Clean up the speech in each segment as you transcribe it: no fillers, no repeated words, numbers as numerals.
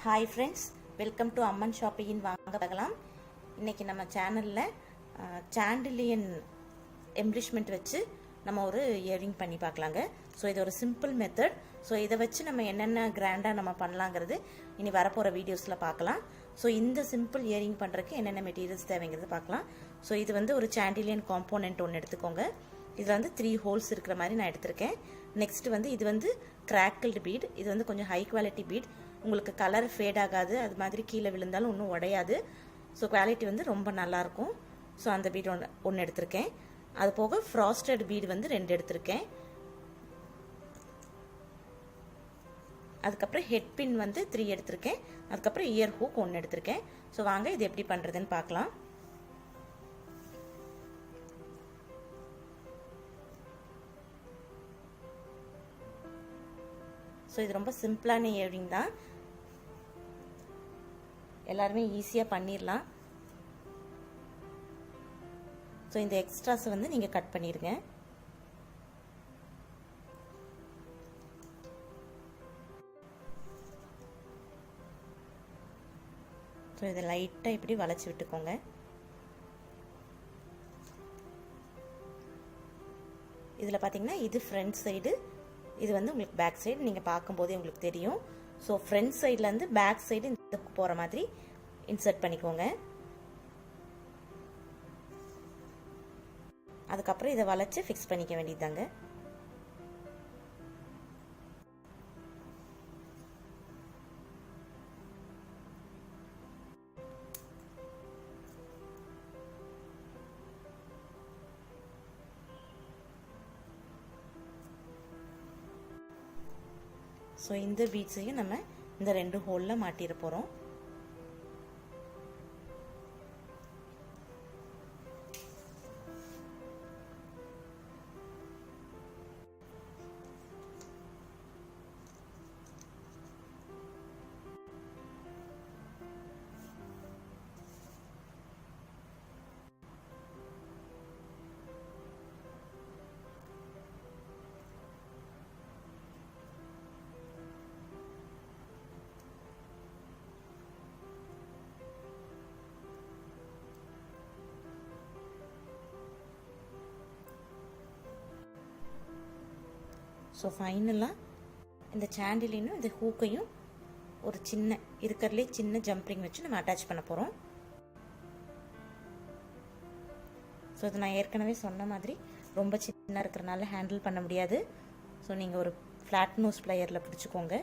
Hi friends, welcome to அம்மன் ஷாப்பிங்கின் வாங்க பார்க்கலாம். இன்றைக்கி நம்ம சேனலில் சாண்டிலியன் எம்ப்ளிஷ்மெண்ட் வச்சு நம்ம ஒரு இயரிங் பண்ணி பார்க்கலாங்க. ஸோ இது ஒரு சிம்பிள் மெத்தட். ஸோ இதை வச்சு நம்ம என்னென்ன கிராண்டாக நம்ம பண்ணலாங்கிறது இனி வரப்போகிற வீடியோஸில் பார்க்கலாம். ஸோ இந்த சிம்பிள் இயரிங் பண்ணுறதுக்கு என்னென்ன மெட்டீரியல்ஸ் தேவைங்கிறது பார்க்கலாம். ஸோ இது வந்து ஒரு சாண்டிலியன் காம்போனன்ட் ஒன்று எடுத்துக்கோங்க. இதில் வந்து 3 ஹோல்ஸ் இருக்கிற மாதிரி நான் எடுத்திருக்கேன். நெக்ஸ்ட் வந்து இது வந்து crackled bead. இது வந்து கொஞ்சம் ஹை குவாலிட்டி பீட். உங்களுக்கு கலர் ஃபேட் ஆகாது, அது மாதிரி கீழே விழுந்தாலும் ஒன்றும் உடையாது. ஸோ குவாலிட்டி வந்து ரொம்ப நல்லாயிருக்கும். ஸோ அந்த பீட் ஒன்று எடுத்திருக்கேன். அது போக ஃப்ராஸ்டட் பீட் வந்து 2 எடுத்திருக்கேன். அதுக்கப்புறம் ஹெட் பின் வந்து 3 எடுத்திருக்கேன். அதுக்கப்புறம் இயர் ஹூக் 1 எடுத்திருக்கேன். ஸோ வாங்க இது எப்படி பண்ணுறதுன்னு பார்க்கலாம். ஸோ இது ரொம்ப சிம்பிளான இயரிங் தான், எல்லாருமே ஈஸியாக பண்ணிடலாம். ஸோ இந்த எக்ஸ்ட்ராஸை வந்து நீங்கள் கட் பண்ணிடுங்க. ஸோ இதை லைட்டாக இப்படி வளைச்சி விட்டுக்கோங்க. இதில் பார்த்தீங்கன்னா இது ஃப்ரண்ட் சைடு, இது வந்து உங்களுக்கு பேக் சைடு. நீங்கள் பார்க்கும்போதே உங்களுக்கு தெரியும். ஸோ ஃப்ரண்ட் சைட்லேருந்து பேக் சைடு இந்த போகிற மாதிரி இன்சர்ட் பண்ணிக்கோங்க. அதுக்கப்புறம் இதை வளைச்சு ஃபிக்ஸ் பண்ணிக்க வேண்டியதாங்க. ஸோ இந்த பீட்ஸையும் நம்ம இந்த 2 ஹோலில் மாட்டிட போகிறோம். ஸோ ஃபைனலாக இந்த சாண்டிலியனும் இந்த ஹூக்கையும் ஒரு சின்ன இருக்கிறதுலே சின்ன ஜம்பிங் வச்சு நம்ம அட்டாச் பண்ண போகிறோம். ஸோ இது நான் ஏற்கனவே சொன்ன மாதிரி ரொம்ப சின்ன இருக்கிறனால ஹேண்டில் பண்ண முடியாது. ஸோ நீங்கள் ஒரு ஃப்ளாட் நோஸ் ப்ளையரில் பிடிச்சிக்கோங்க.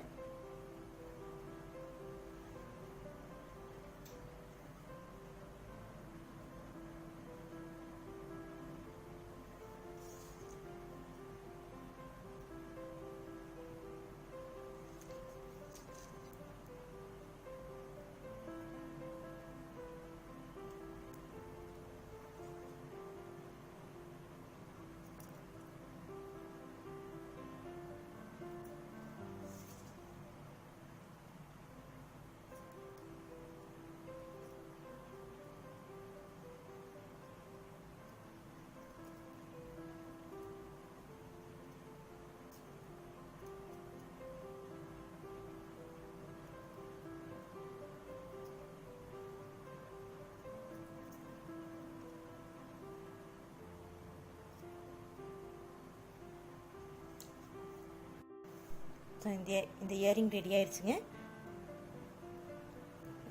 ஸோ இந்த இயரிங் ரெடி ஆயிடுச்சுங்க.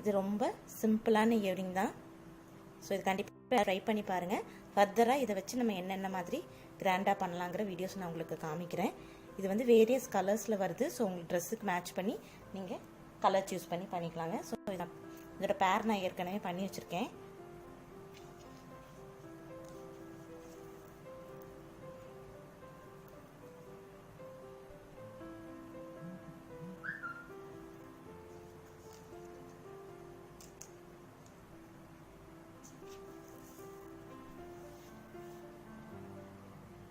இது ரொம்ப சிம்பிளான இயரிங் தான். ஸோ இது கண்டிப்பாக ட்ரை பண்ணி பாருங்கள். ஃபர்தராக இதை வச்சு நம்ம என்னென்ன மாதிரி கிராண்டாக பண்ணலாங்கிற வீடியோஸ் நான் உங்களுக்கு காமிக்கிறேன். இது வந்து வேரியஸ் கலர்ஸில் வருது. ஸோ உங்களுக்கு ட்ரெஸ்ஸுக்கு மேட்ச் பண்ணி நீங்கள் கலர் சூஸ் பண்ணி பண்ணிக்கலாங்க. ஸோ இதோட பேர் நான் ஏற்கனவே பண்ணி வச்சுருக்கேன்.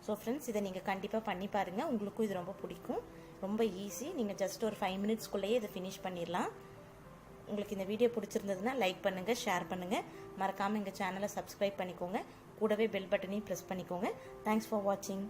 ஸோ ஃப்ரெண்ட்ஸ், இதை நீங்கள் கண்டிப்பாக பண்ணி பாருங்கள். உங்களுக்கும் இது ரொம்ப பிடிக்கும். ரொம்ப ஈஸி. நீங்கள் ஜஸ்ட் ஒரு 5 மினிட்ஸ்க்குள்ளேயே இதை ஃபினிஷ் பண்ணிடலாம். உங்களுக்கு இந்த வீடியோ பிடிச்சிருந்ததுன்னா லைக் பண்ணுங்கள், ஷேர் பண்ணுங்கள். மறக்காமல் எங்கள் சேனலை சப்ஸ்கிரைப் பண்ணிக்கோங்க. கூடவே பெல் பட்டனையும் ப்ரெஸ் பண்ணிக்கோங்க. தேங்க்ஸ் ஃபார் வாட்சிங்.